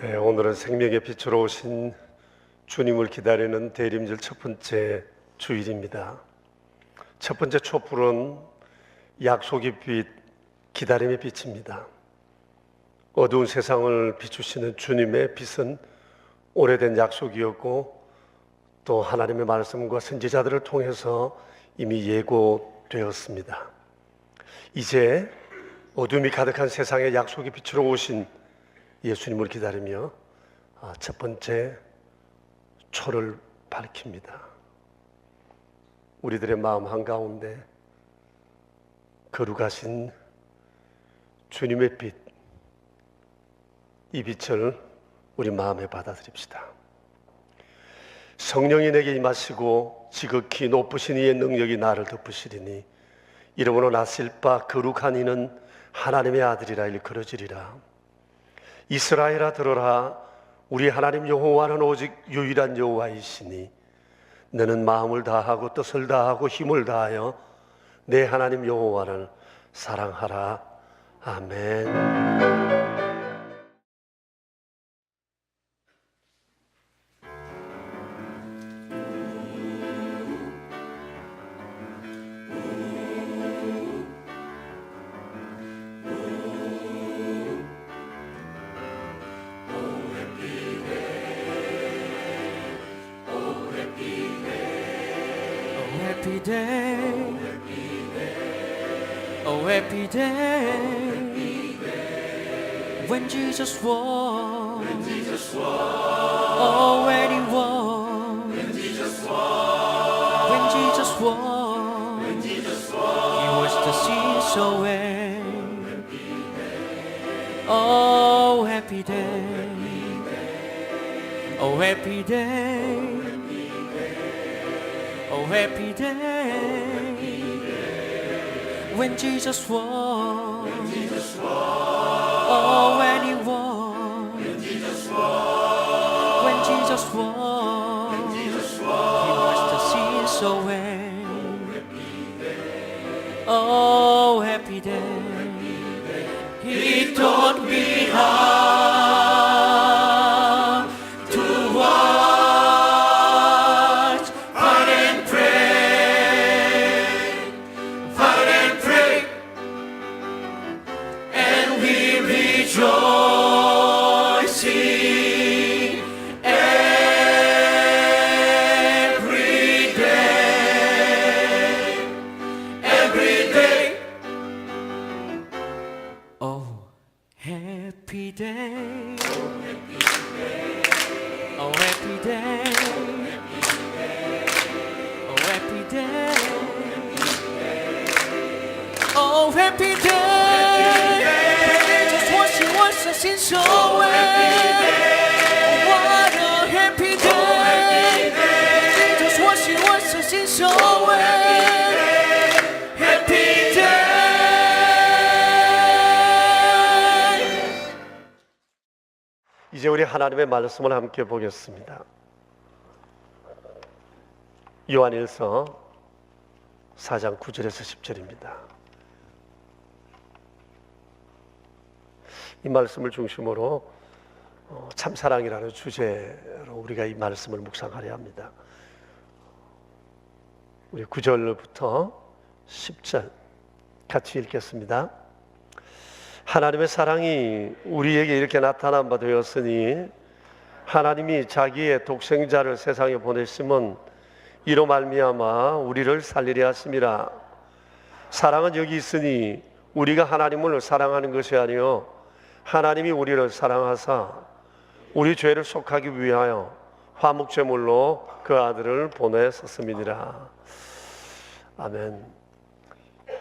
네, 오늘은 생명의 빛으로 오신 주님을 기다리는 대림절 첫 번째 주일입니다. 첫 번째 촛불은 약속의 빛, 기다림의 빛입니다. 어두운 세상을 비추시는 주님의 빛은 오래된 약속이었고 또 하나님의 말씀과 선지자들을 통해서 이미 예고되었습니다. 이제 어둠이 가득한 세상에 약속의 빛으로 오신 예수님을 기다리며 첫 번째 초를 밝힙니다. 우리들의 마음 한가운데 거룩하신 주님의 빛, 이 빛을 우리 마음에 받아들입시다. 성령이 내게 임하시고 지극히 높으신 이의 능력이 나를 덮으시리니 이러므로 나실 바 거룩한 이는 하나님의 아들이라 일컬어지리라. 이스라엘아 들어라, 우리 하나님 여호와는 오직 유일한 여호와이시니 너는 마음을 다하고 뜻을 다하고 힘을 다하여 내 하나님 여호와를 사랑하라. 아멘. Happy day, oh happy day, when Jesus walked, oh when He walked, when Jesus walked, He washed the sins away. Oh happy day, oh happy day. Oh happy day, when Jesus walked, oh when He walked, when Jesus walked, He washed the sins away. Oh happy day, He taught me how to watch, fight and pray, and we rejoicing every day. Oh happy day, oh happy day, oh happy day, oh happy day, just wash the sins away. What a happy day, just wash the sins away. Happy day. 이제 우리 하나님의 말씀을 함께 보겠습니다. 요한일서 4장 9절에서 10절입니다. 이 말씀을 중심으로 참사랑이라는 주제로 우리가 이 말씀을 묵상하려 합니다. 우리 9절부터 10절 같이 읽겠습니다. 하나님의 사랑이 우리에게 이렇게 나타난 바 되었으니 하나님이 자기의 독생자를 세상에 보내심은 이로 말미암아 우리를 살리려 하심이라. 사랑은 여기 있으니 우리가 하나님을 사랑하는 것이 아니요 하나님이 우리를 사랑하사 우리 죄를 속하기 위하여 화목제물로 그 아들을 보내셨음이니라. 아멘.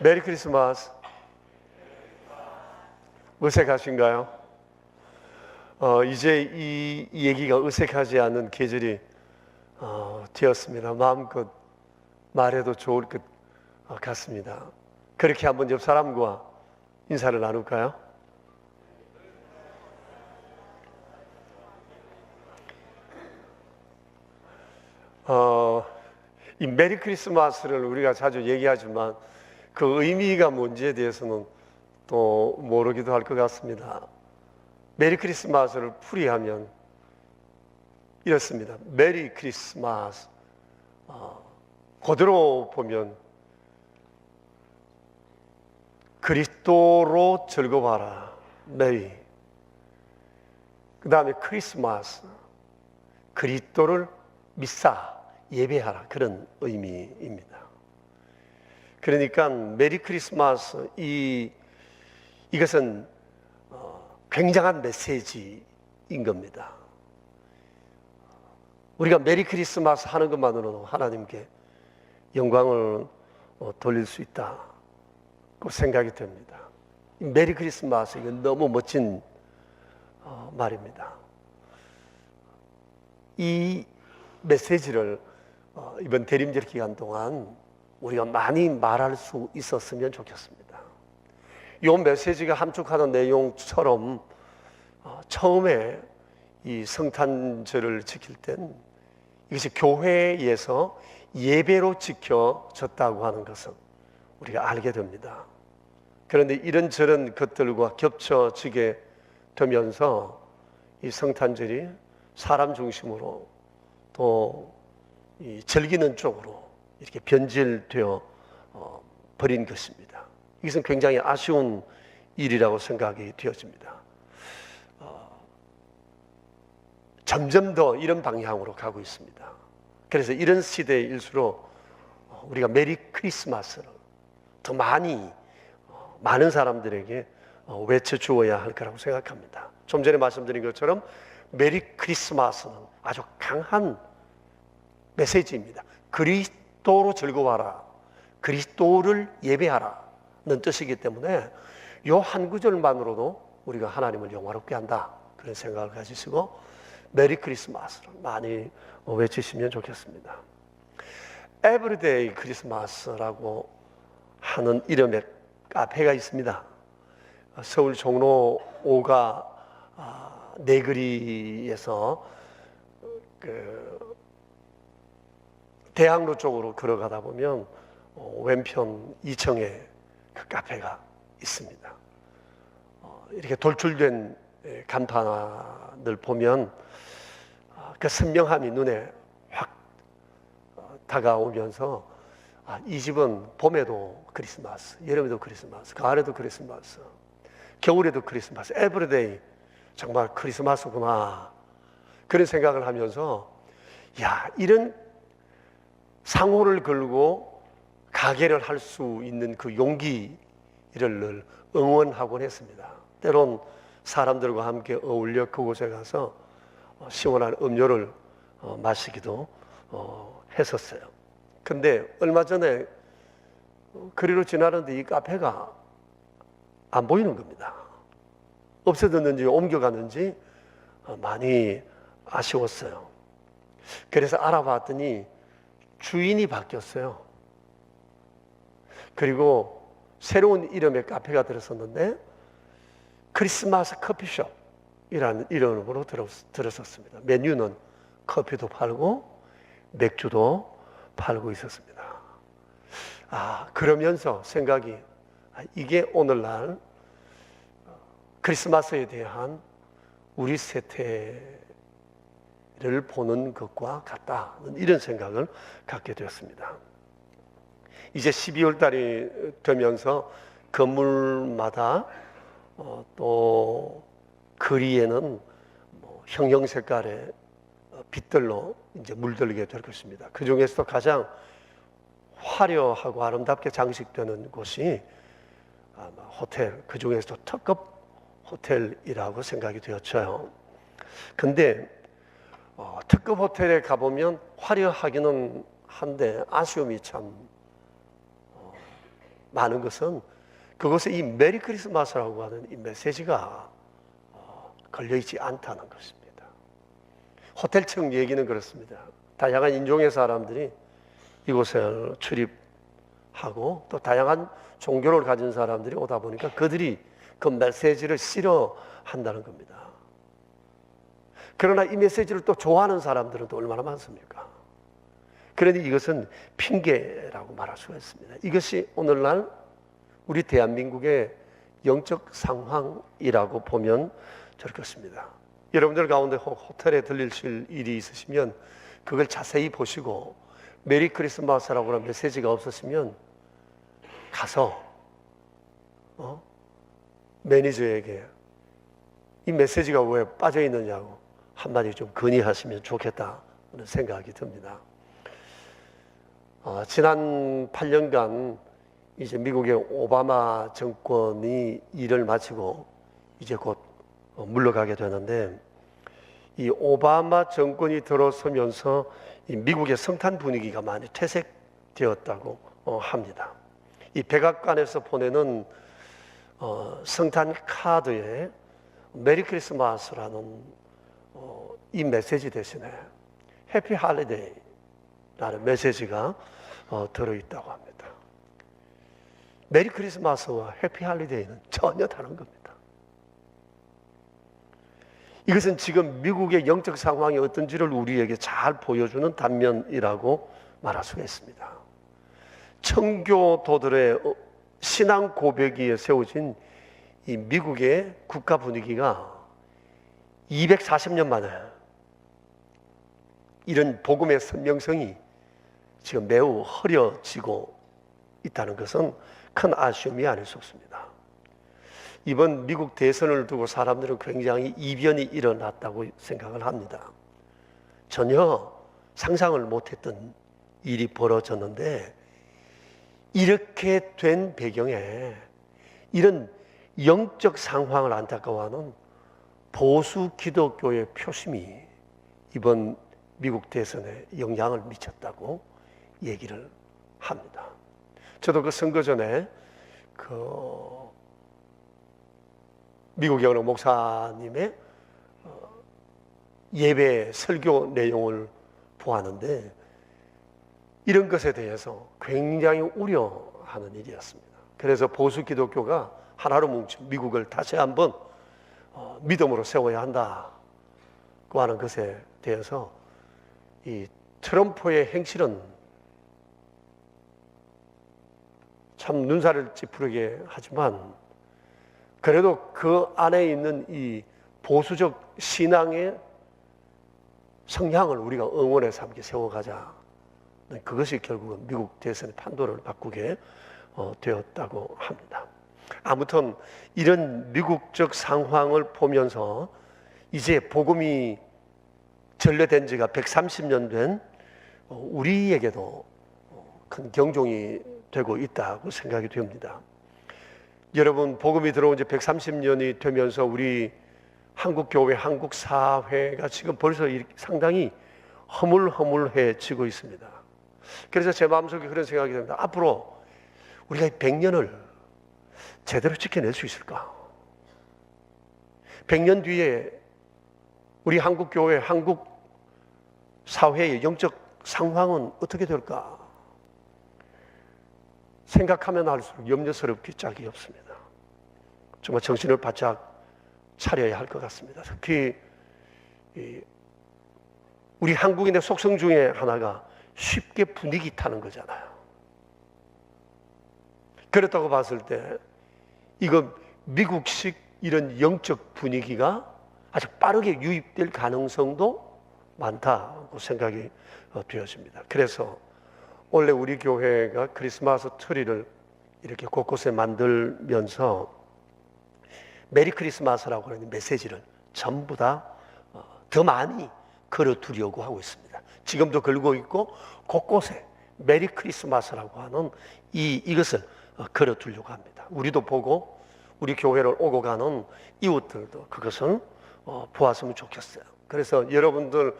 메리 크리스마스. 어색하신가요? 이제 이 얘기가 어색하지 않은 계절이 되었습니다. 마음껏 말해도 좋을 것 같습니다. 그렇게 한번 옆 사람과 인사를 나눌까요? 이 메리 크리스마스를 우리가 자주 얘기하지만 그 의미가 뭔지에 대해서는 또 모르기도 할 것 같습니다. 메리 크리스마스를 풀이하면 이렇습니다. 메리 크리스마스. 그대로 보면 그리스도로 즐거워하라. 메리. 그 다음에 크리스마스. 그리스도를 미사, 예배하라. 그런 의미입니다. 그러니까 메리 크리스마스 이것은 굉장한 메시지인 겁니다. 우리가 메리 크리스마스 하는 것만으로도 하나님께 영광을 돌릴 수 있다고 생각이 듭니다. 메리 크리스마스 이건 너무 멋진 말입니다. 이 메시지를 이번 대림절 기간 동안 우리가 많이 말할 수 있었으면 좋겠습니다. 이 메시지가 함축하는 내용처럼 처음에 이 성탄절을 지킬 땐 이것이 교회에서 예배로 지켜졌다고 하는 것은 우리가 알게 됩니다. 그런데 이런저런 것들과 겹쳐지게 되면서 이 성탄절이 사람 중심으로 또 즐기는 쪽으로 이렇게 변질되어 버린 것입니다. 이것은 굉장히 아쉬운 일이라고 생각이 되어집니다. 점점 더 이런 방향으로 가고 있습니다. 그래서 이런 시대일수록 우리가 메리 크리스마스를 더 많은 사람들에게 외쳐주어야 할 거라고 생각합니다. 좀 전에 말씀드린 것처럼 메리 크리스마스는 아주 강한 메시지입니다. 그리스도로 즐거워하라, 그리스도를 예배하라는 뜻이기 때문에 이 한 구절만으로도 우리가 하나님을 영화롭게 한다, 그런 생각을 가지시고 메리 크리스마스를 많이 외치시면 좋겠습니다. 에브리데이 크리스마스라고 하는 이름의 카페가 있습니다. 서울 종로 5가 내거리에서 대학로 쪽으로 걸어가다 보면 왼편 2층에 그 카페가 있습니다. 이렇게 돌출된 간판을 보면 그 선명함이 눈에 확 다가오면서 이 집은 봄에도 크리스마스, 여름에도 크리스마스, 가을에도 크리스마스, 겨울에도 크리스마스, 에브리데이 정말 크리스마스구나, 그런 생각을 하면서 이런 상호를 걸고 가게를 할 수 있는 그 용기를 늘 응원하곤 했습니다. 때론 사람들과 함께 어울려 그곳에 가서 시원한 음료를 마시기도 했었어요. 근데 얼마 전에 거리로 지나는데 이 카페가 안 보이는 겁니다. 없어졌는지 옮겨갔는지 많이 아쉬웠어요. 그래서 알아봤더니 주인이 바뀌었어요. 그리고 새로운 이름의 카페가 들었었는데 크리스마스 커피숍이라는 이름으로 들었었습니다. 메뉴는 커피도 팔고 맥주도 팔고 있었습니다. 그러면서 생각이 이게 오늘날 크리스마스에 대한 우리 세태를 보는 것과 같다는 이런 생각을 갖게 되었습니다. 이제 12월 달이 되면서 건물마다 또 거리에는 형형 색깔의 빛들로 이제 물들게 될 것입니다. 그 중에서도 가장 화려하고 아름답게 장식되는 곳이 아마 호텔, 그 중에서도 특급 호텔이라고 생각이 되었죠. 근데 특급 호텔에 가보면 화려하기는 한데 아쉬움이 참 많은 것은 그곳에 이 메리 크리스마스라고 하는 이 메시지가 걸려있지 않다는 것입니다. 호텔 측 얘기는 그렇습니다. 다양한 인종의 사람들이 이곳에 출입하고 또 다양한 종교를 가진 사람들이 오다 보니까 그들이 그 메시지를 싫어한다는 겁니다. 그러나 이 메시지를 또 좋아하는 사람들은 또 얼마나 많습니까? 그런데 이것은 핑계라고 말할 수가 있습니다. 이것이 오늘날 우리 대한민국의 영적 상황이라고 보면 될 것입니다. 여러분들 가운데 호텔에 들리실 일이 있으시면 그걸 자세히 보시고 메리 크리스마스라고 하는 메시지가 없었으면 가서 매니저에게 이 메시지가 왜 빠져 있느냐고 한마디 좀 건의하시면 좋겠다는 생각이 듭니다. 지난 8년간 이제 미국의 오바마 정권이 일을 마치고 이제 곧 물러가게 되는데, 이 오바마 정권이 들어서면서 이 미국의 성탄 분위기가 많이 퇴색되었다고 합니다. 이 백악관에서 보내는 성탄 카드에 메리 크리스마스라는 이 메시지 대신에 해피 할리데이라는 메시지가 들어있다고 합니다. 메리 크리스마스와 해피 할리데이는 전혀 다른 겁니다. 이것은 지금 미국의 영적 상황이 어떤지를 우리에게 잘 보여주는 단면이라고 말할 수가 있습니다. 청교도들의 신앙 고백위에 세워진 이 미국의 국가 분위기가 240년 만에 이런 복음의 선명성이 지금 매우 흐려지고 있다는 것은 큰 아쉬움이 아닐 수 없습니다. 이번 미국 대선을 두고 사람들은 굉장히 이변이 일어났다고 생각을 합니다. 전혀 상상을 못했던 일이 벌어졌는데, 이렇게 된 배경에 이런 영적 상황을 안타까워하는 보수 기독교의 표심이 이번 미국 대선에 영향을 미쳤다고 얘기를 합니다. 저도 그 선거 전에 미국의 어느 목사님의 예배 설교 내용을 보았는데, 이런 것에 대해서 굉장히 우려하는 일이었습니다. 그래서 보수 기독교가 하나로 뭉친 미국을 다시 한번 믿음으로 세워야 한다고 하는 것에 대해서 이 트럼프의 행실은 참 눈살을 찌푸리게 하지만, 그래도 그 안에 있는 이 보수적 신앙의 성향을 우리가 응원해서 함께 세워가자. 그것이 결국은 미국 대선의 판도를 바꾸게 되었다고 합니다. 아무튼 이런 미국적 상황을 보면서 이제 복음이 전래된 지가 130년 된 우리에게도 큰 경종이 되고 있다고 생각이 됩니다. 여러분, 복음이 들어온 지 130년이 되면서 우리 한국교회, 한국사회가 지금 벌써 상당히 허물허물해지고 있습니다. 그래서 제 마음속에 그런 생각이 듭니다. 앞으로 우리가 100년을 제대로 지켜낼 수 있을까? 100년 뒤에 우리 한국교회, 한국사회의 영적 상황은 어떻게 될까? 생각하면 할수록 염려스럽기 짝이 없습니다. 정말 정신을 바짝 차려야 할 것 같습니다. 특히 우리 한국인의 속성 중에 하나가 쉽게 분위기 타는 거잖아요. 그렇다고 봤을 때 이거 미국식 이런 영적 분위기가 아주 빠르게 유입될 가능성도 많다고 생각이 되어집니다. 그래서 원래 우리 교회가 크리스마스 트리를 이렇게 곳곳에 만들면서 메리 크리스마스라고 하는 메시지를 전부 다 더 많이 걸어두려고 하고 있습니다. 지금도 걸고 있고 곳곳에 메리 크리스마스라고 하는 이것을 걸어두려고 합니다. 우리도 보고 우리 교회를 오고 가는 이웃들도 그것을 보았으면 좋겠어요. 그래서 여러분들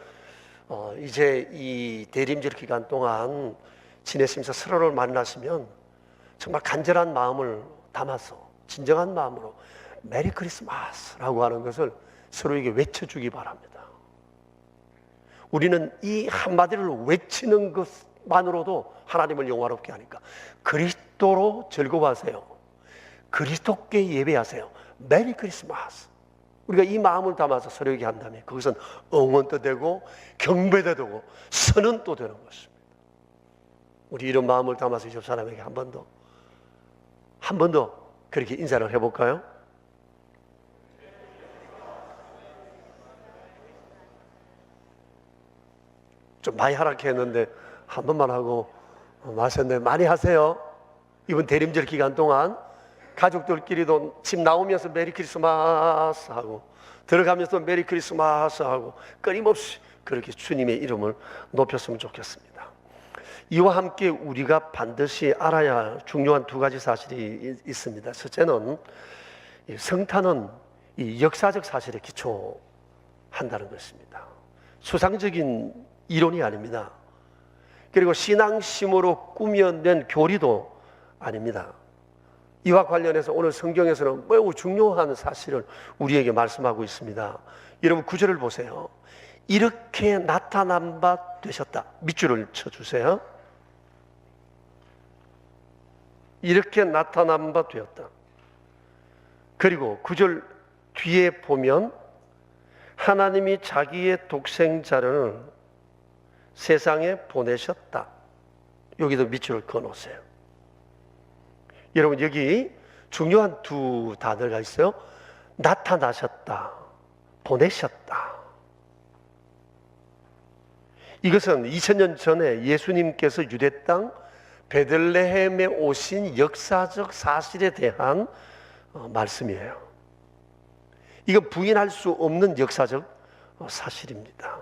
이제 이 대림절 기간 동안 지내시면서 서로를 만나시면 정말 간절한 마음을 담아서 진정한 마음으로 메리 크리스마스라고 하는 것을 서로에게 외쳐주기 바랍니다. 우리는 이 한마디를 외치는 것만으로도 하나님을 영화롭게 하니까 그리스도로 즐거워하세요. 그리스도께 예배하세요. 메리 크리스마스. 우리가 이 마음을 담아서 서로에게 한다면 그것은 응원도 되고 경배도 되고 선언도 되는 것입니다. 우리 이런 마음을 담아서 옆 사람에게 한 번 더 그렇게 인사를 해볼까요? 좀 많이 하락했는데 한 번만 하고 마셨네. 많이 하세요. 이번 대림절 기간 동안 가족들끼리도 집 나오면서 메리 크리스마스 하고 들어가면서 메리 크리스마스 하고 끊임없이 그렇게 주님의 이름을 높였으면 좋겠습니다. 이와 함께 우리가 반드시 알아야 할 중요한 두 가지 사실이 있습니다. 첫째는 성탄은 이 역사적 사실에 기초한다는 것입니다. 수상적인 이론이 아닙니다. 그리고 신앙심으로 꾸며낸 교리도 아닙니다. 이와 관련해서 오늘 성경에서는 매우 중요한 사실을 우리에게 말씀하고 있습니다. 여러분 9절을 보세요. 이렇게 나타난 바 되셨다. 밑줄을 쳐주세요. 이렇게 나타난 바 되었다. 그리고 9절 뒤에 보면 하나님이 자기의 독생자를 세상에 보내셨다. 여기도 밑줄을 그어놓으세요. 여러분 여기 중요한 두 단어가 있어요. 나타나셨다, 보내셨다. 이것은 2000년 전에 예수님께서 유대 땅 베들레헴에 오신 역사적 사실에 대한 말씀이에요. 이건 부인할 수 없는 역사적 사실입니다.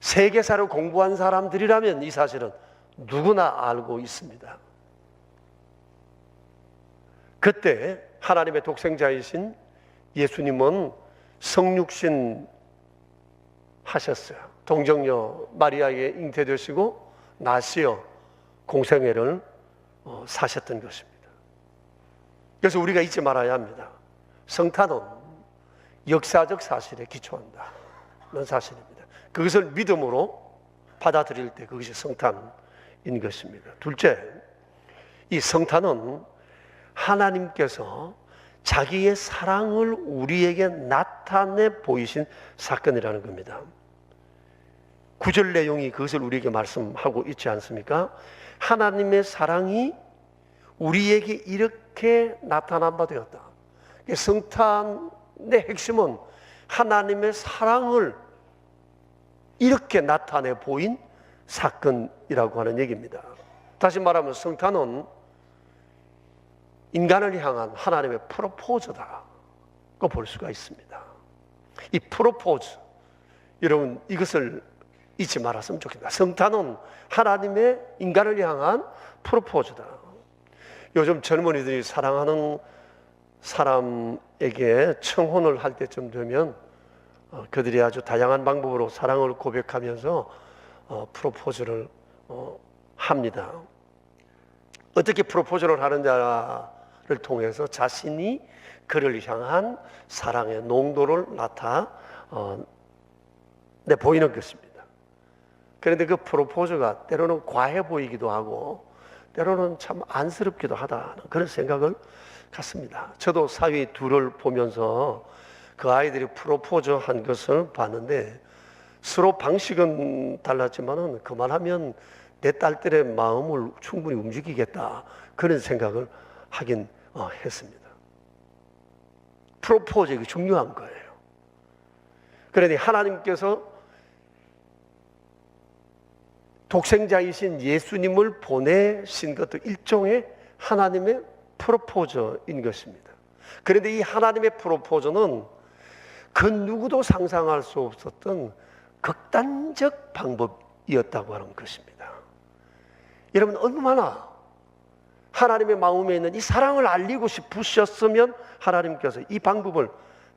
세계사를 공부한 사람들이라면 이 사실은 누구나 알고 있습니다. 그때 하나님의 독생자이신 예수님은 성육신 하셨어요. 동정녀 마리아에게 잉태되시고 나시어 공생애를 사셨던 것입니다. 그래서 우리가 잊지 말아야 합니다. 성탄은 역사적 사실에 기초한다는 사실입니다. 그것을 믿음으로 받아들일 때 그것이 성탄인 것입니다. 둘째, 이 성탄은 하나님께서 자기의 사랑을 우리에게 나타내 보이신 사건이라는 겁니다. 9절 내용이 그것을 우리에게 말씀하고 있지 않습니까? 하나님의 사랑이 우리에게 이렇게 나타난 바 되었다. 성탄의 핵심은 하나님의 사랑을 이렇게 나타내 보인 사건이라고 하는 얘기입니다. 다시 말하면 성탄은 인간을 향한 하나님의 프로포즈다고 볼 수가 있습니다. 이 프로포즈, 여러분 이것을 잊지 말았으면 좋겠다. 성탄은 하나님의 인간을 향한 프로포즈다. 요즘 젊은이들이 사랑하는 사람에게 청혼을 할 때쯤 되면 그들이 아주 다양한 방법으로 사랑을 고백하면서 프로포즈를 합니다. 어떻게 프로포즈를 하느냐를 통해서 자신이 그를 향한 사랑의 농도를 나타내 보이는 것입니다. 그런데 그 프로포즈가 때로는 과해 보이기도 하고 때로는 참 안쓰럽기도 하다는 그런 생각을 갖습니다. 저도 사위 둘을 보면서 그 아이들이 프로포즈 한 것을 봤는데 서로 방식은 달랐지만은 그만하면 내 딸들의 마음을 충분히 움직이겠다 그런 생각을 하긴 했습니다. 프로포즈 이게 중요한 거예요. 그러니 하나님께서 독생자이신 예수님을 보내신 것도 일종의 하나님의 프로포즈인 것입니다. 그런데 이 하나님의 프로포즈는 그 누구도 상상할 수 없었던 극단적 방법이었다고 하는 것입니다. 여러분 얼마나 하나님의 마음에 있는 이 사랑을 알리고 싶으셨으면 하나님께서 이 방법을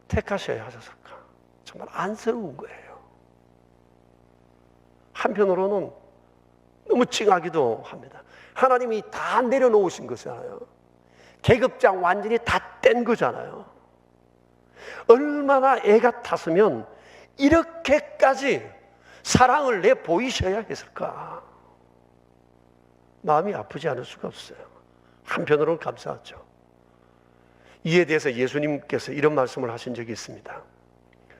택하셔야 하셨을까? 정말 안쓰러운 거예요. 한편으로는 너무 찡하기도 합니다. 하나님이 다 내려놓으신 거잖아요. 계급장 완전히 다 뗀 거잖아요. 얼마나 애가 탔으면 이렇게까지 사랑을 내 보이셔야 했을까? 마음이 아프지 않을 수가 없어요. 한편으로는 감사하죠. 이에 대해서 예수님께서 이런 말씀을 하신 적이 있습니다.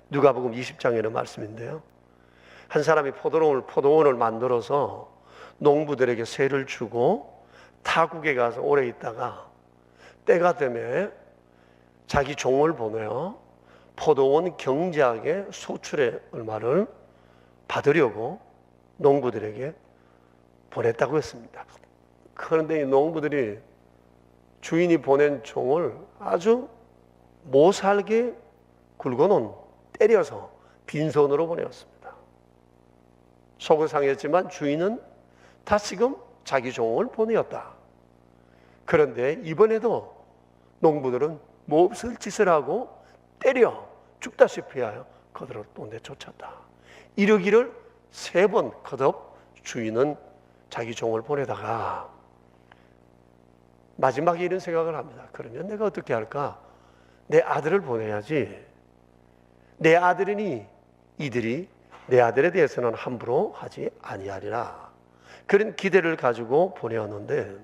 누가복음 20장에는 말씀인데요. 한 사람이 포도원을 만들어서 농부들에게 세를 주고 타국에 가서 오래 있다가 때가 되면 자기 종을 보내어 포도원 경작의 소출의 얼마를 받으려고 농부들에게 보냈다고 했습니다. 그런데 이 농부들이 주인이 보낸 종을 아주 못살게 굵어놓은 때려서 빈손으로 보내었습니다. 속은 상했지만 주인은 다시금 자기 종을 보내었다. 그런데 이번에도 농부들은 몹쓸 짓을 하고 때려 죽다시피 하여 그들을 또 내쫓았다. 이러기를 3번 거듭 주인은 자기 종을 보내다가 마지막에 이런 생각을 합니다. 그러면 내가 어떻게 할까? 내 아들을 보내야지. 내 아들이니 이들이 내 아들에 대해서는 함부로 하지 아니하리라. 그런 기대를 가지고 보내었는데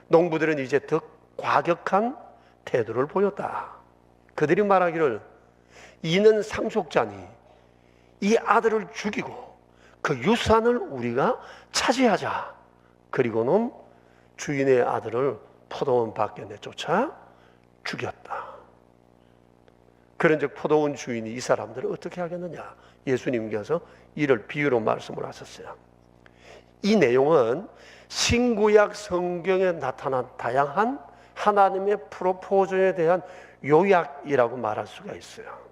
농부들은 이제 더 과격한 태도를 보였다. 그들이 말하기를 이는 상속자니 이 아들을 죽이고 그 유산을 우리가 차지하자. 그리고는 주인의 아들을 포도원 밖에 내쫓아 죽였다. 그런즉 포도원 주인이 이 사람들을 어떻게 하겠느냐? 예수님께서 이를 비유로 말씀을 하셨어요. 이 내용은 신구약 성경에 나타난 다양한 하나님의 프로포즈에 대한 요약이라고 말할 수가 있어요.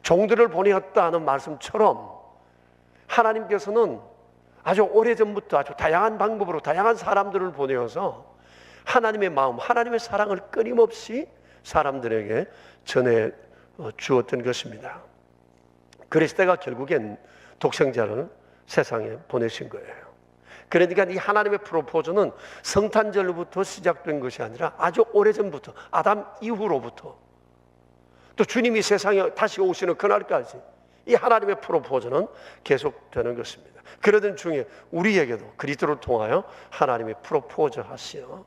종들을 보내었다는 말씀처럼 하나님께서는 아주 오래전부터 아주 다양한 방법으로 다양한 사람들을 보내어서 하나님의 마음, 하나님의 사랑을 끊임없이 사람들에게 전해 주었던 것입니다. 그리스도가 결국엔 독생자를 세상에 보내신 거예요. 그러니까 이 하나님의 프로포즈는 성탄절로부터 시작된 것이 아니라 아주 오래전부터 아담 이후로부터 또 주님이 세상에 다시 오시는 그날까지 이 하나님의 프로포즈는 계속되는 것입니다. 그러던 중에 우리에게도 그리스도를 통하여 하나님의 프로포즈 하시어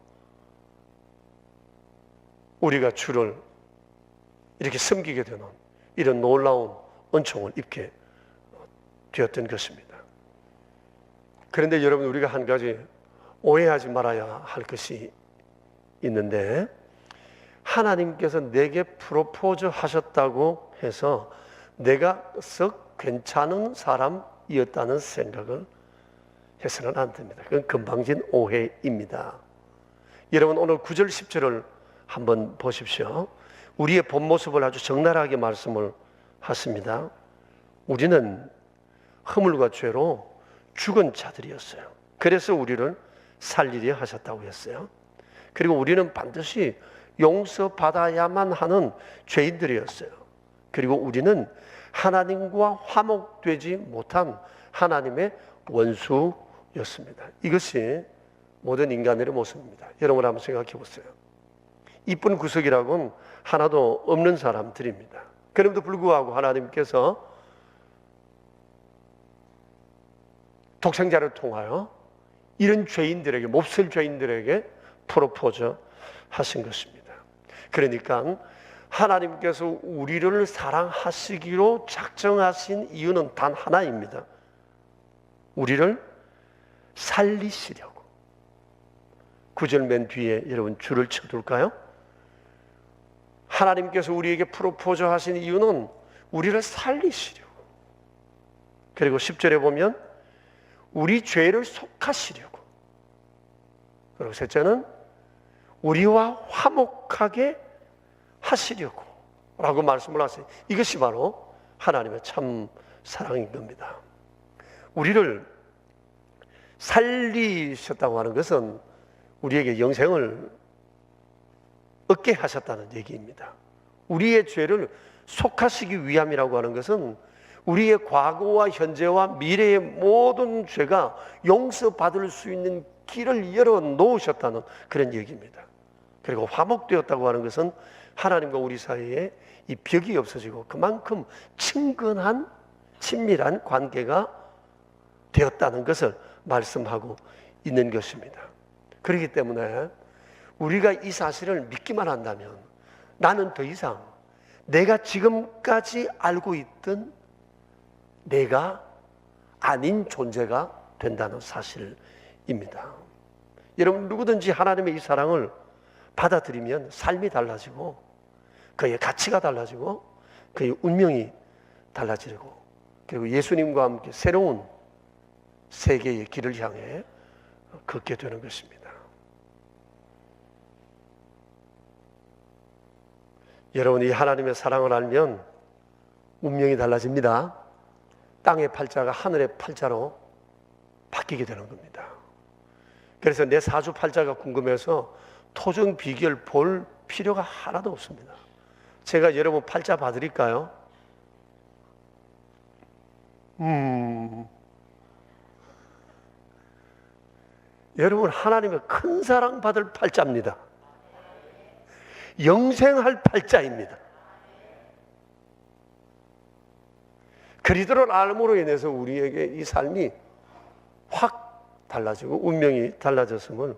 우리가 주를 이렇게 섬기게 되는 이런 놀라운 은총을 입게 되었던 것입니다. 그런데 여러분, 우리가 한 가지 오해하지 말아야 할 것이 있는데, 하나님께서 내게 프로포즈 하셨다고 해서 내가 썩 괜찮은 사람이었다는 생각을 해서는 안 됩니다. 그건 건방진 오해입니다. 여러분, 오늘 9절 10절을 한번 보십시오. 우리의 본 모습을 아주 적나라하게 말씀을 하십니다. 우리는 허물과 죄로 죽은 자들이었어요. 그래서 우리를 살리려 하셨다고 했어요. 그리고 우리는 반드시 용서받아야만 하는 죄인들이었어요. 그리고 우리는 하나님과 화목되지 못한 하나님의 원수였습니다. 이것이 모든 인간들의 모습입니다. 여러분 한번 생각해 보세요. 이쁜 구석이라고는 하나도 없는 사람들입니다. 그럼에도 불구하고 하나님께서 독생자를 통하여 이런 죄인들에게, 몹쓸 죄인들에게 프로포즈 하신 것입니다. 그러니까 하나님께서 우리를 사랑하시기로 작정하신 이유는 단 하나입니다. 우리를 살리시려고. 9절 맨 뒤에 여러분 줄을 쳐둘까요? 하나님께서 우리에게 프로포즈 하신 이유는 우리를 살리시려고. 그리고 10절에 보면 우리 죄를 속하시려고. 그리고 셋째는 우리와 화목하게 하시려고 라고 말씀을 하세요. 이것이 바로 하나님의 참 사랑인 겁니다. 우리를 살리셨다고 하는 것은 우리에게 영생을 얻게 하셨다는 얘기입니다. 우리의 죄를 속하시기 위함이라고 하는 것은 우리의 과거와 현재와 미래의 모든 죄가 용서받을 수 있는 길을 열어 놓으셨다는 그런 얘기입니다. 그리고 화목되었다고 하는 것은 하나님과 우리 사이에 이 벽이 없어지고 그만큼 친근한 친밀한 관계가 되었다는 것을 말씀하고 있는 것입니다. 그렇기 때문에 우리가 이 사실을 믿기만 한다면 나는 더 이상 내가 지금까지 알고 있던 내가 아닌 존재가 된다는 사실입니다. 여러분, 누구든지 하나님의 이 사랑을 받아들이면 삶이 달라지고 그의 가치가 달라지고 그의 운명이 달라지고 그리고 예수님과 함께 새로운 세계의 길을 향해 걷게 되는 것입니다. 여러분이 하나님의 사랑을 알면 운명이 달라집니다. 땅의 팔자가 하늘의 팔자로 바뀌게 되는 겁니다. 그래서 내 사주 팔자가 궁금해서 토정 비결 볼 필요가 하나도 없습니다. 제가 여러분 팔자 봐드릴까요? 여러분 하나님의 큰 사랑 받을 팔자입니다. 영생할 팔자입니다. 그리스도를 알므로 인해서 우리에게 이 삶이 확 달라지고 운명이 달라졌음을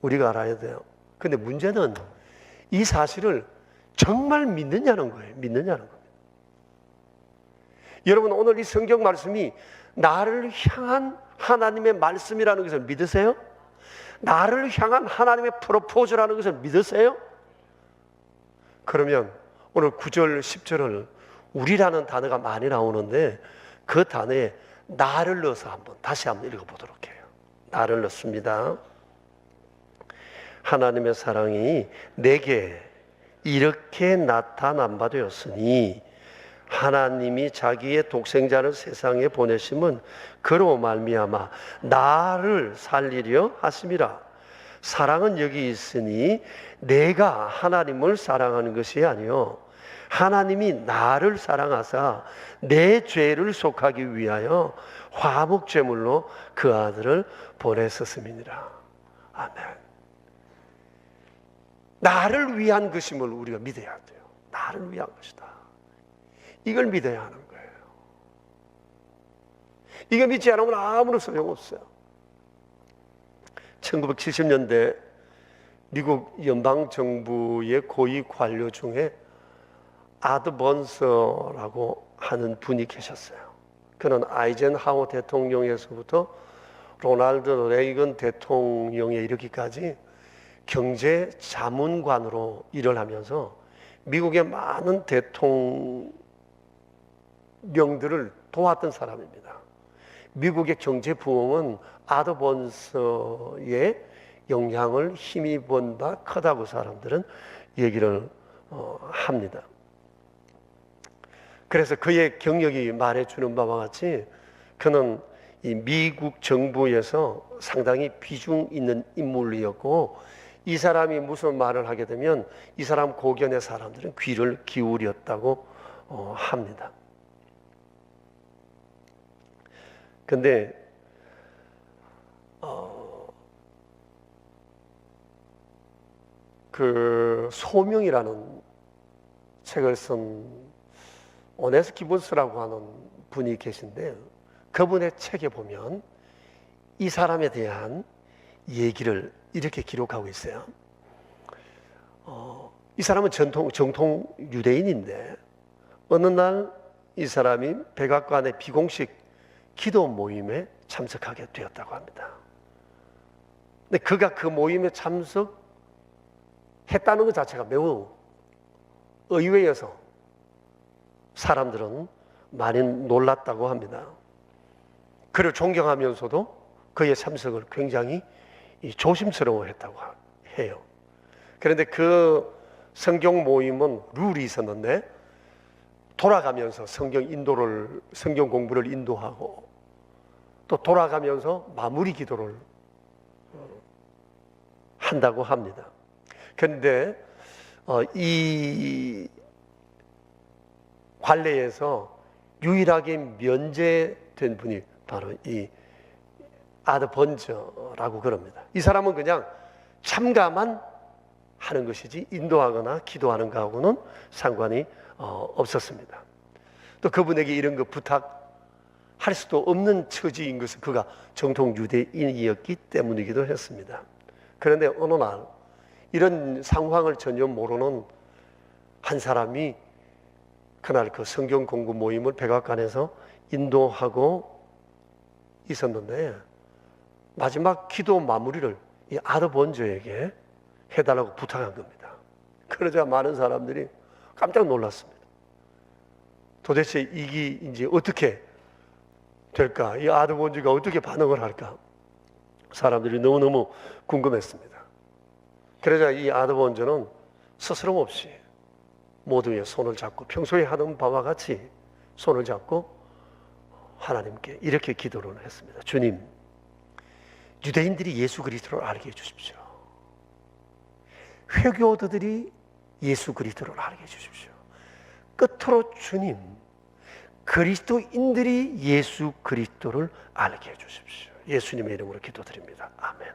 우리가 알아야 돼요. 근데 문제는 이 사실을 정말 믿느냐는 거예요. 믿느냐는 겁니다. 여러분 오늘 이 성경 말씀이 나를 향한 하나님의 말씀이라는 것을 믿으세요? 나를 향한 하나님의 프로포즈라는 것을 믿으세요? 그러면 오늘 9절, 10절을 우리라는 단어가 많이 나오는데 그 단어에 나를 넣어서 다시 한번 읽어보도록 해요. 나를 넣습니다. 하나님의 사랑이 내게 이렇게 나타난 바 되었으니 하나님이 자기의 독생자를 세상에 보내심은 그로 말미암아 나를 살리려 하심이라. 사랑은 여기 있으니 내가 하나님을 사랑하는 것이 아니요 하나님이 나를 사랑하사 내 죄를 속하기 위하여 화목제물로 그 아들을 보내셨음이니라. 아멘. 나를 위한 것임을 우리가 믿어야 돼요. 나를 위한 것이다. 이걸 믿어야 하는 거예요. 이거 믿지 않으면 아무런 소용없어요. 1970년대 미국 연방정부의 고위 관료 중에 아드 번서라고 하는 분이 계셨어요. 그는 아이젠하워 대통령에서부터 로널드 레이건 대통령에 이르기까지 경제 자문관으로 일을 하면서 미국의 많은 대통령들을 도왔던 사람입니다. 미국의 경제 부흥은 아드 번서의 영향을 힘입은 바 크다고 사람들은 얘기를 합니다. 그래서 그의 경력이 말해주는 바와 같이 그는 이 미국 정부에서 상당히 비중 있는 인물이었고 이 사람이 무슨 말을 하게 되면 이 사람 고견의 사람들은 귀를 기울였다고 합니다. 근데 그 소명이라는 책을 쓴 오네스 기본스라고 하는 분이 계신데 그분의 책에 보면 이 사람에 대한 얘기를 이렇게 기록하고 있어요. 이 사람은 정통 유대인인데 어느 날 이 사람이 백악관의 비공식 기도 모임에 참석하게 되었다고 합니다. 근데 그가 그 모임에 참석했다는 것 자체가 매우 의외여서 사람들은 많이 놀랐다고 합니다. 그를 존경하면서도 그의 참석을 굉장히 조심스러워했다고 해요. 그런데 그 성경 모임은 룰이 있었는데 돌아가면서 성경 공부를 인도하고 또 돌아가면서 마무리 기도를 한다고 합니다. 그런데 이 관례에서 유일하게 면제된 분이 바로 이 아드 번저라고 그럽니다. 이 사람은 그냥 참가만 하는 것이지 인도하거나 기도하는 것하고는 상관이 없었습니다. 또 그분에게 이런 거 부탁할 수도 없는 처지인 것은 그가 정통 유대인이었기 때문이기도 했습니다. 그런데 어느 날 이런 상황을 전혀 모르는 한 사람이 그날 그 성경 공부 모임을 백악관에서 인도하고 있었는데 마지막 기도 마무리를 이 아드 번저에게 해달라고 부탁한 겁니다. 그러자 많은 사람들이 깜짝 놀랐습니다. 도대체 이게 이제 어떻게 될까? 이 아드본즈가 어떻게 반응을 할까? 사람들이 너무너무 궁금했습니다. 그러자 이 아드본즈는 스스럼 없이 모두의 손을 잡고 평소에 하던 바와 같이 손을 잡고 하나님께 이렇게 기도를 했습니다. 주님, 유대인들이 예수 그리스도를 알게 해주십시오. 회교도들이 예수 그리스도를 알게 해주십시오. 끝으로 주님, 그리스도인들이 예수 그리스도를 알게 해주십시오. 예수님의 이름으로 기도드립니다. 아멘.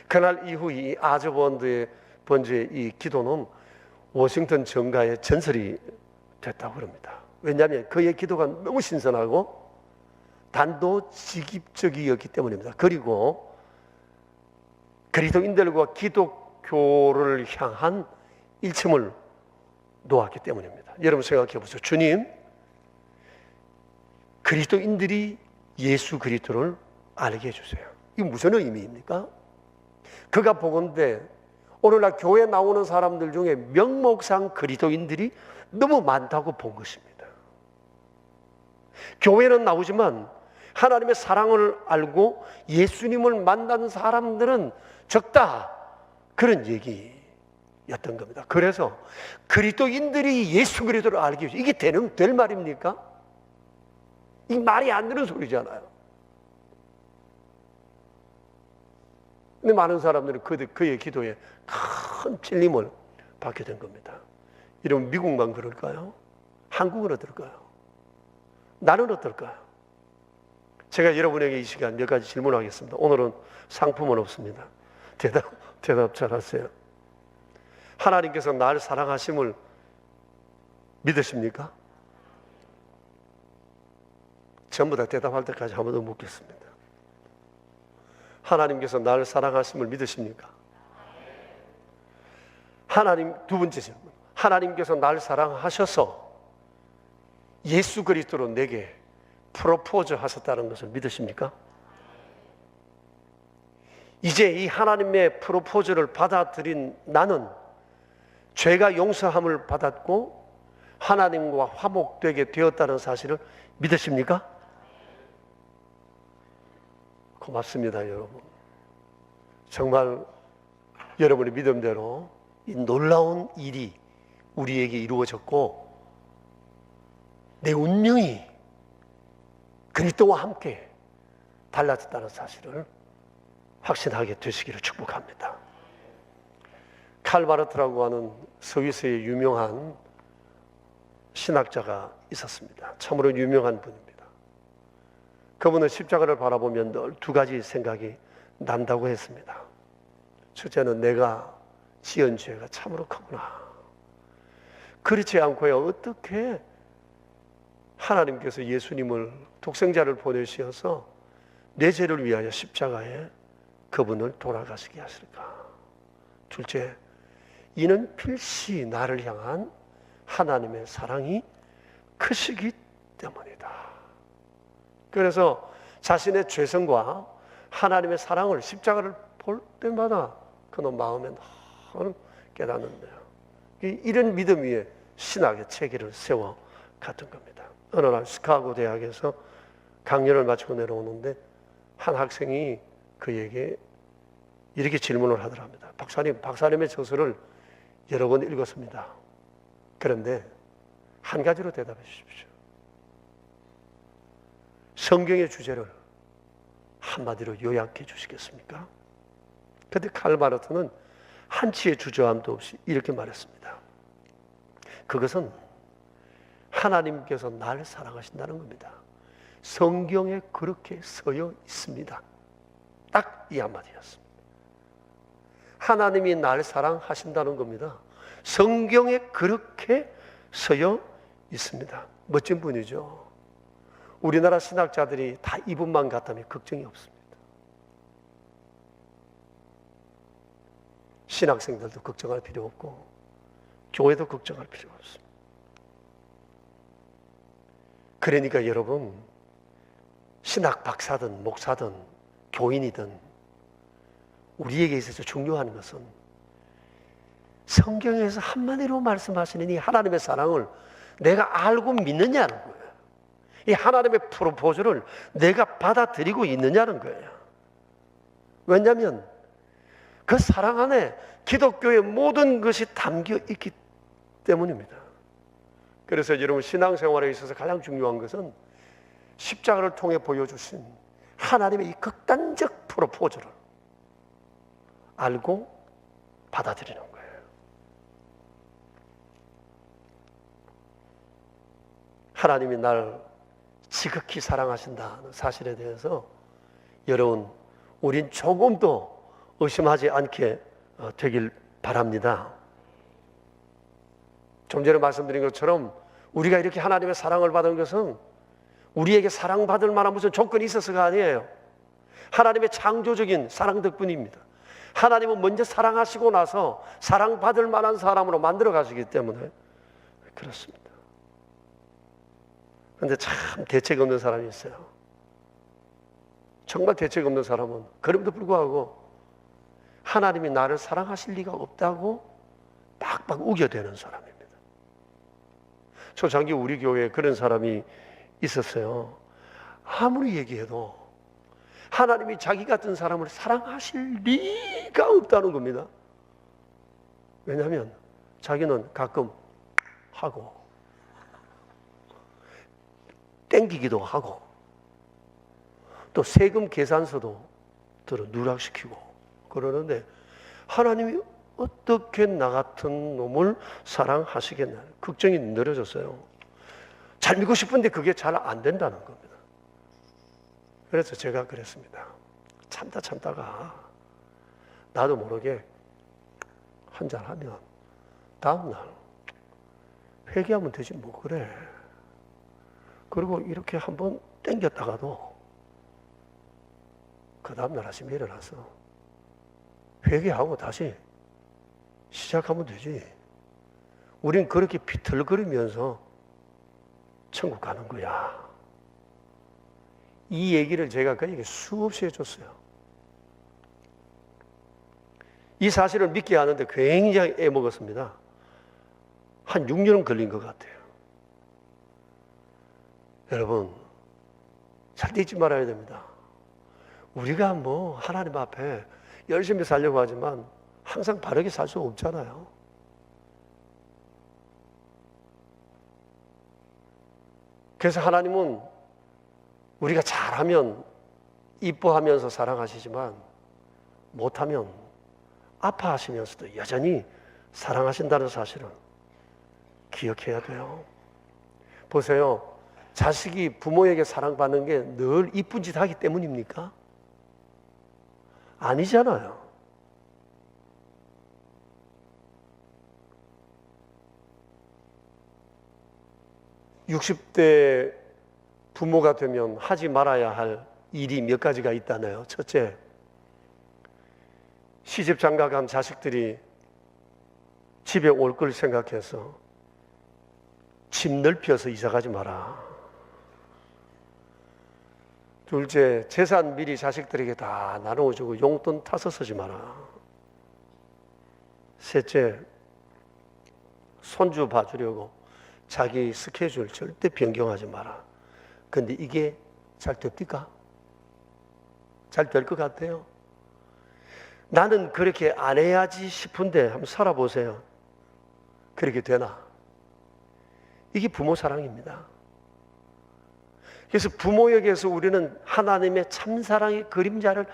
그날 이후 이 아드본즈의 이 기도는 워싱턴 정가의 전설이 됐다고 합니다. 왜냐하면 그의 기도가 너무 신선하고 단도직입적이었기 때문입니다. 그리고 그리스도인들과 기독교를 향한 일침을 놓았기 때문입니다. 여러분 생각해 보세요. 주님, 그리스도인들이 예수 그리스도를 알게 해주세요. 이게 무슨 의미입니까? 그가 보건대 오늘날 교회에 나오는 사람들 중에 명목상 그리스도인들이 너무 많다고 본 것입니다. 교회는 나오지만 하나님의 사랑을 알고 예수님을 만난 사람들은 적다, 그런 얘기였던 겁니다. 그래서 그리스도인들이 예수 그리스도를 알게 해주세요. 이게 될 말입니까? 이 말이 안 되는 소리잖아요. 근데 많은 사람들은 그의 기도에 큰 찔림을 받게 된 겁니다. 이러면 미국만 그럴까요? 한국은 어떨까요? 나는 어떨까요? 제가 여러분에게 이 시간 몇 가지 질문하겠습니다. 오늘은 상품은 없습니다. 대답 잘하세요. 하나님께서 날 사랑하심을 믿으십니까? 전부 다 대답할 때까지 한 번 더 묻겠습니다. 하나님께서 날 사랑하심을 믿으십니까? 두 번째 질문. 하나님께서 날 사랑하셔서 예수 그리스도로 내게 프로포즈 하셨다는 것을 믿으십니까? 이제 이 하나님의 프로포즈를 받아들인 나는 죄가 용서함을 받았고 하나님과 화목되게 되었다는 사실을 믿으십니까? 고맙습니다, 여러분. 정말 여러분의 믿음대로 이 놀라운 일이 우리에게 이루어졌고 내 운명이 그리스도와 함께 달라졌다는 사실을 확신하게 되시기를 축복합니다. 칼바르트라고 하는 스위스의 유명한 신학자가 있었습니다. 참으로 유명한 분입니다. 그분은 십자가를 바라보면 늘 두 가지 생각이 난다고 했습니다. 첫째는 내가 지은 죄가 참으로 크구나. 그렇지 않고야 어떻게 하나님께서 예수님을 독생자를 보내셔서 내 죄를 위하여 십자가에 그분을 돌아가시게 하실까? 둘째, 이는 필시 나를 향한 하나님의 사랑이 크시기 때문이다. 그래서 자신의 죄성과 하나님의 사랑을 십자가를 볼 때마다 그는 마음에 깨닫는데요. 이런 믿음 위에 신학의 체계를 세워 갔던 겁니다. 어느 날 시카고 대학에서 강연을 마치고 내려오는데 한 학생이 그에게 이렇게 질문을 하더랍니다. 박사님의 저서를 여러 번 읽었습니다. 그런데 한 가지로 대답해 주십시오. 성경의 주제를 한마디로 요약해 주시겠습니까? 그런데 칼바르트는 한치의 주저함도 없이 이렇게 말했습니다. 그것은 하나님께서 날 사랑하신다는 겁니다. 성경에 그렇게 써여 있습니다. 딱 이 한마디였습니다. 하나님이 날 사랑하신다는 겁니다. 성경에 그렇게 써여 있습니다. 멋진 분이죠. 우리나라 신학자들이 다 이분만 같다면 걱정이 없습니다. 신학생들도 걱정할 필요 없고 교회도 걱정할 필요가 없습니다. 그러니까 여러분, 신학 박사든 목사든 교인이든 우리에게 있어서 중요한 것은 성경에서 한마디로 말씀하시는 이 하나님의 사랑을 내가 알고 믿느냐는 거예요. 이 하나님의 프로포즈를 내가 받아들이고 있느냐는 거예요. 왜냐하면 그 사랑 안에 기독교의 모든 것이 담겨 있기 때문입니다. 그래서 여러분 신앙생활에 있어서 가장 중요한 것은 십자가를 통해 보여주신 하나님의 이 극단적 프로포즈를 알고 받아들이는 거예요. 하나님이 나를 지극히 사랑하신다는 사실에 대해서 여러분 우린 조금도 의심하지 않게 되길 바랍니다. 좀 전에 말씀드린 것처럼 우리가 이렇게 하나님의 사랑을 받은 것은 우리에게 사랑받을 만한 무슨 조건이 있어서가 아니에요. 하나님의 창조적인 사랑 덕분입니다. 하나님은 먼저 사랑하시고 나서 사랑받을 만한 사람으로 만들어 가시기 때문에 그렇습니다. 그런데 참 대책 없는 사람이 있어요. 정말 대책 없는 사람은 그럼에도 불구하고 하나님이 나를 사랑하실 리가 없다고 빡빡 우겨대는 사람입니다. 초창기 우리 교회에 그런 사람이 있었어요. 아무리 얘기해도 하나님이 자기 같은 사람을 사랑하실 리가 없다는 겁니다. 왜냐하면 자기는 가끔 하고 땡기기도 하고 또 세금 계산서도 들어 누락시키고 그러는데 하나님이 어떻게 나 같은 놈을 사랑하시겠나 걱정이 늘어졌어요. 잘 믿고 싶은데 그게 잘 안 된다는 겁니다. 그래서 제가 그랬습니다. 참다가 나도 모르게 한잔 하면 다음날 회개하면 되지 뭐 그래. 그리고 이렇게 한번 땡겼다가도 그 다음날 아침에 일어나서 회개하고 다시 시작하면 되지. 우린 그렇게 비틀거리면서 천국 가는 거야. 이 얘기를 제가 그에게 수없이 해줬어요. 이 사실을 믿게 하는데 굉장히 애먹었습니다. 한 6년은 걸린 것 같아요. 여러분, 절대 잊지 말아야 됩니다. 우리가 뭐 하나님 앞에 열심히 살려고 하지만 항상 바르게 살 수 없잖아요. 그래서 하나님은 우리가 잘하면 이뻐하면서 사랑하시지만 못하면 아파하시면서도 여전히 사랑하신다는 사실을 기억해야 돼요. 보세요. 자식이 부모에게 사랑받는 게 늘 이쁜 짓 하기 때문입니까? 아니잖아요. (60대) 부모가 되면 하지 말아야 할 일이 몇 가지가 있다네요. 첫째, 시집 장가간 자식들이 집에 올 걸 생각해서 집 넓혀서 이사가지 마라. 둘째, 재산 미리 자식들에게 다 나눠주고 용돈 타서 쓰지 마라. 셋째, 손주 봐주려고 자기 스케줄 절대 변경하지 마라. 근데 이게 잘 됩니까? 잘 될 것 같아요? 나는 그렇게 안 해야지 싶은데 한번 살아보세요. 그렇게 되나? 이게 부모 사랑입니다. 그래서 부모에게서 우리는 하나님의 참사랑의 그림자를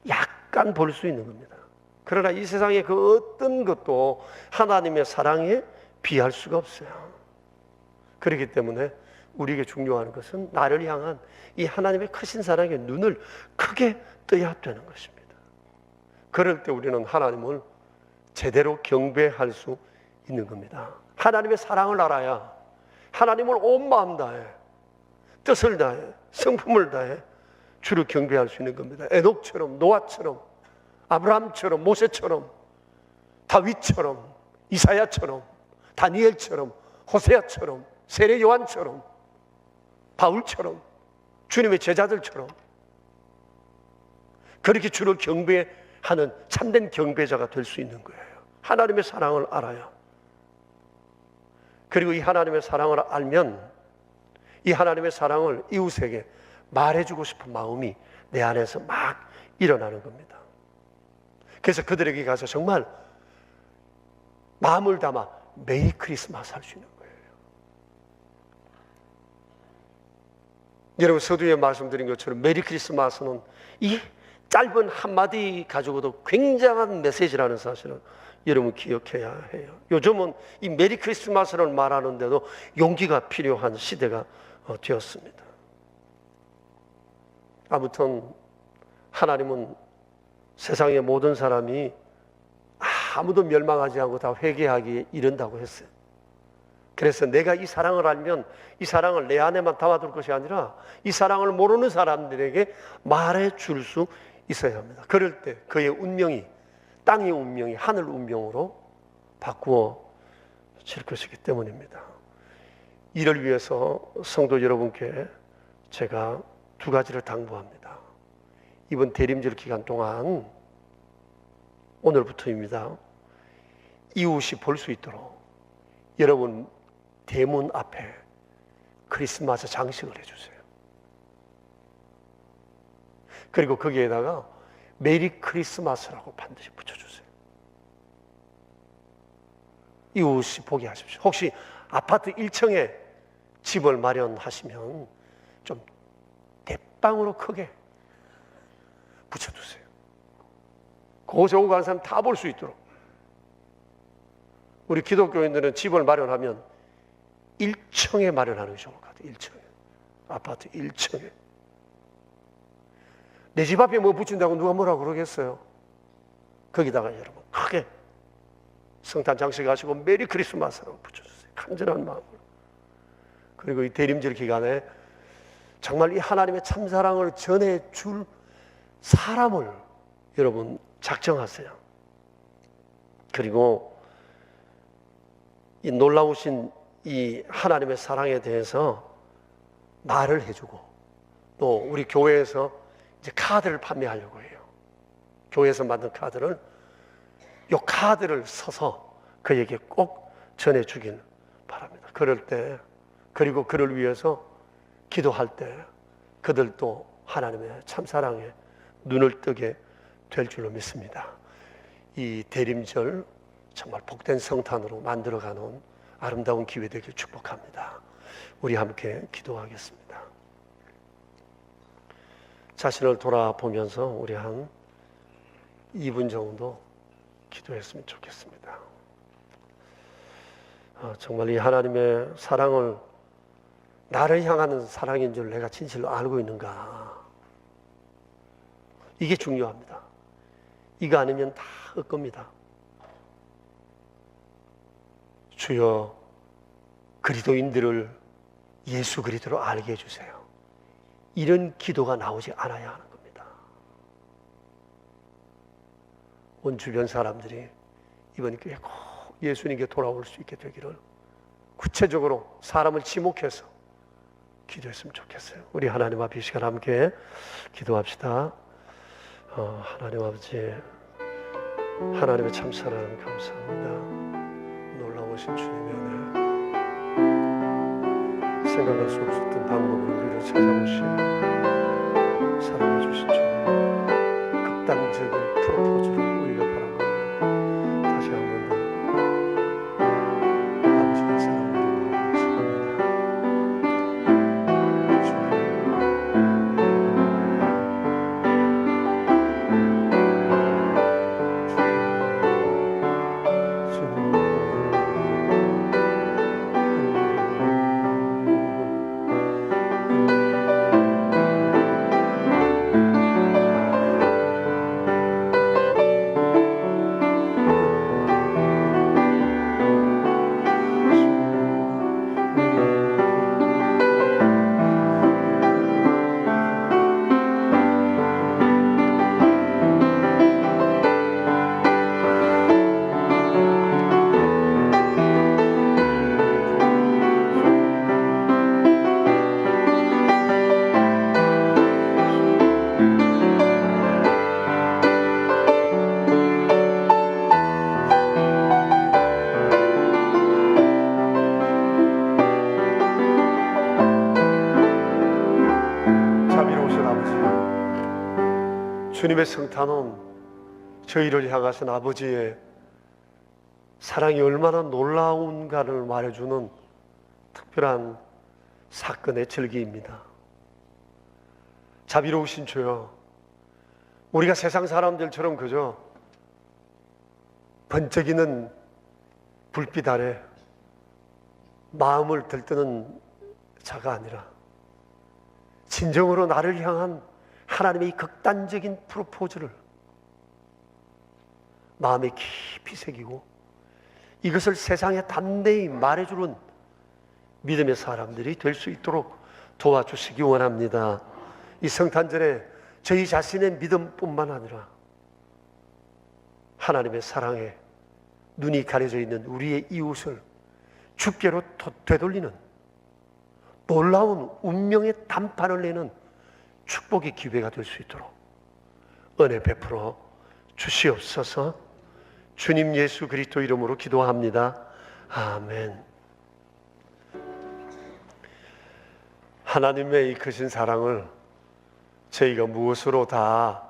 약간 볼 수 있는 겁니다. 그러나 이 세상의 그 어떤 것도 하나님의 사랑에 비할 수가 없어요. 그렇기 때문에 우리에게 중요한 것은 나를 향한 이 하나님의 크신 사랑의 눈을 크게 떠야 되는 것입니다. 그럴 때 우리는 하나님을 제대로 경배할 수 있는 겁니다. 하나님의 사랑을 알아야 하나님을 온 마음 다해 뜻을 다해 성품을 다해 주를 경배할 수 있는 겁니다. 에녹처럼 노아처럼 아브라함처럼 모세처럼 다윗처럼 이사야처럼 다니엘처럼 호세아처럼 세례 요한처럼 바울처럼 주님의 제자들처럼 그렇게 주를 경배하는 참된 경배자가 될 수 있는 거예요. 하나님의 사랑을 알아요. 그리고 이 하나님의 사랑을 알면 이 하나님의 사랑을 이웃에게 말해주고 싶은 마음이 내 안에서 막 일어나는 겁니다. 그래서 그들에게 가서 정말 마음을 담아 메리 크리스마스 할 수 있는 거예요. 여러분, 서두에 말씀드린 것처럼 메리 크리스마스는 이 짧은 한마디 가지고도 굉장한 메시지라는 사실을 여러분 기억해야 해요. 요즘은 이 메리 크리스마스를 말하는데도 용기가 필요한 시대가 되었습니다. 아무튼 하나님은 세상의 모든 사람이 아무도 멸망하지 않고 다 회개하기에 이른다고 했어요. 그래서 내가 이 사랑을 알면 이 사랑을 내 안에만 담아둘 것이 아니라 이 사랑을 모르는 사람들에게 말해줄 수 있어야 합니다. 그럴 때 그의 운명이, 땅의 운명이 하늘 운명으로 바꾸어질 것이기 때문입니다. 이를 위해서 성도 여러분께 제가 두 가지를 당부합니다. 이번 대림절 기간 동안, 오늘부터입니다, 이웃이 볼 수 있도록 여러분 대문 앞에 크리스마스 장식을 해주세요. 그리고 거기에다가 메리 크리스마스라고 반드시 붙여주세요. 이웃이 보게 하십시오. 혹시 아파트 1층에 집을 마련하시면 좀 대빵으로 크게 붙여두세요. 그곳에 오고 가는 사람 다 볼 수 있도록. 우리 기독교인들은 집을 마련하면 1층에 마련하는 게 좋을 것 같아요. 1층에. 아파트 1층에. 내 집 앞에 뭐 붙인다고 누가 뭐라고 그러겠어요? 거기다가 여러분 크게 성탄 장식하시고 메리 크리스마스라고 붙여주세요. 간절한 마음으로. 그리고 이 대림절 기간에 정말 이 하나님의 참사랑을 전해줄 사람을 여러분 작정하세요. 그리고 이 놀라우신 이 하나님의 사랑에 대해서 말을 해주고, 또 우리 교회에서 이제 카드를 판매하려고 해요. 교회에서 만든 카드를, 이 카드를 써서 그에게 꼭 전해주길 바랍니다. 그럴 때, 그리고 그를 위해서 기도할 때 그들도 하나님의 참사랑에 눈을 뜨게 될 줄로 믿습니다. 이 대림절 정말 복된 성탄으로 만들어가는 아름다운 기회 되길 축복합니다. 우리 함께 기도하겠습니다. 자신을 돌아보면서 우리 한 2분 정도 기도했으면 좋겠습니다. 정말 이 하나님의 사랑을 나를 향하는 사랑인 줄 내가 진실로 알고 있는가? 이게 중요합니다. 이거 아니면 다 헛겁니다. 주여, 그리스도인들을 예수 그리스도로 알게 해주세요. 이런 기도가 나오지 않아야 하는 겁니다. 온 주변 사람들이 이번 기회에 꼭 예수님께 돌아올 수 있게 되기를 구체적으로 사람을 지목해서 기도했으면 좋겠어요. 우리 하나님 앞에 이 시간 함께 기도합시다. 하나님 아버지, 하나님의 참사랑 감사합니다. 놀라우신 주님의 은혜, 생각할 수 없었던 방법으로 우리를 찾아오신 사랑해 주신 주님, 극단적인 프로포즈를 우리가 바라봅니다. 다시 한 번 더 아버지의 사랑을 감사합니다. 주님의 성탄은 저희를 향하신 아버지의 사랑이 얼마나 놀라운가를 말해주는 특별한 사건의 절기입니다. 자비로우신 주여, 우리가 세상 사람들처럼 그저 번쩍이는 불빛 아래 마음을 들뜨는 자가 아니라 진정으로 나를 향한 하나님의 극단적인 프로포즈를 마음에 깊이 새기고 이것을 세상에 담대히 말해주는 믿음의 사람들이 될 수 있도록 도와주시기 원합니다. 이 성탄절에 저희 자신의 믿음뿐만 아니라 하나님의 사랑에 눈이 가려져 있는 우리의 이웃을 주께로 되돌리는 놀라운 운명의 단판을 내는 축복의 기회가 될 수 있도록 은혜 베풀어 주시옵소서. 주님 예수 그리스도 이름으로 기도합니다. 아멘. 하나님의 이 크신 사랑을 저희가 무엇으로 다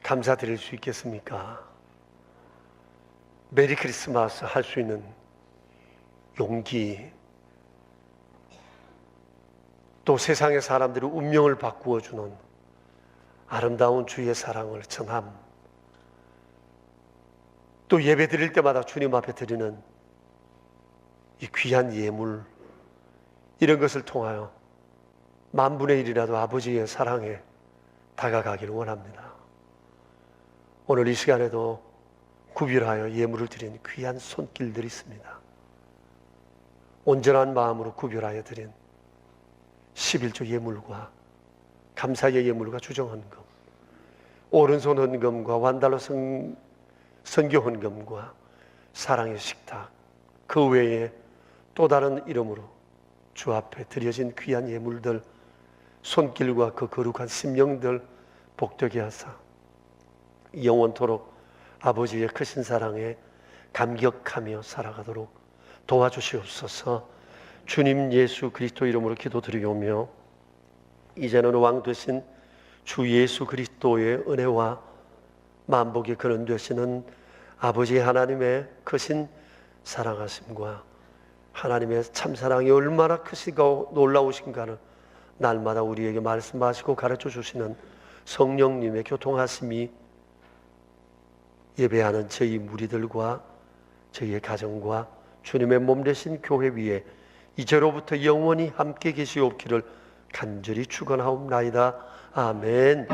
감사드릴 수 있겠습니까? 메리 크리스마스 할 수 있는 용기, 또 세상의 사람들의 운명을 바꾸어 주는 아름다운 주의 사랑을 전함, 또 예배 드릴 때마다 주님 앞에 드리는 이 귀한 예물, 이런 것을 통하여 만분의 1이라도 아버지의 사랑에 다가가기를 원합니다. 오늘 이 시간에도 구별하여 예물을 드린 귀한 손길들이 있습니다. 온전한 마음으로 구별하여 드린 11조 예물과 감사의 예물과 주정헌금, 오른손 헌금과 완달러 선교 헌금과 사랑의 식탁, 그 외에 또 다른 이름으로 주 앞에 드려진 귀한 예물들, 손길과 그 거룩한 심령들 복되게 하사 영원토록 아버지의 크신 사랑에 감격하며 살아가도록 도와주시옵소서. 주님 예수 그리스도 이름으로 기도드리오며 이제는 왕 되신 주 예수 그리스도의 은혜와 만복의 근원 되시는 아버지 하나님의 크신 사랑하심과 하나님의 참사랑이 얼마나 크시고 놀라우신가를 날마다 우리에게 말씀하시고 가르쳐 주시는 성령님의 교통하심이 예배하는 저희 무리들과 저희의 가정과 주님의 몸 되신 교회 위에 이제로부터 영원히 함께 계시옵기를 간절히 축원하옵나이다. 아멘.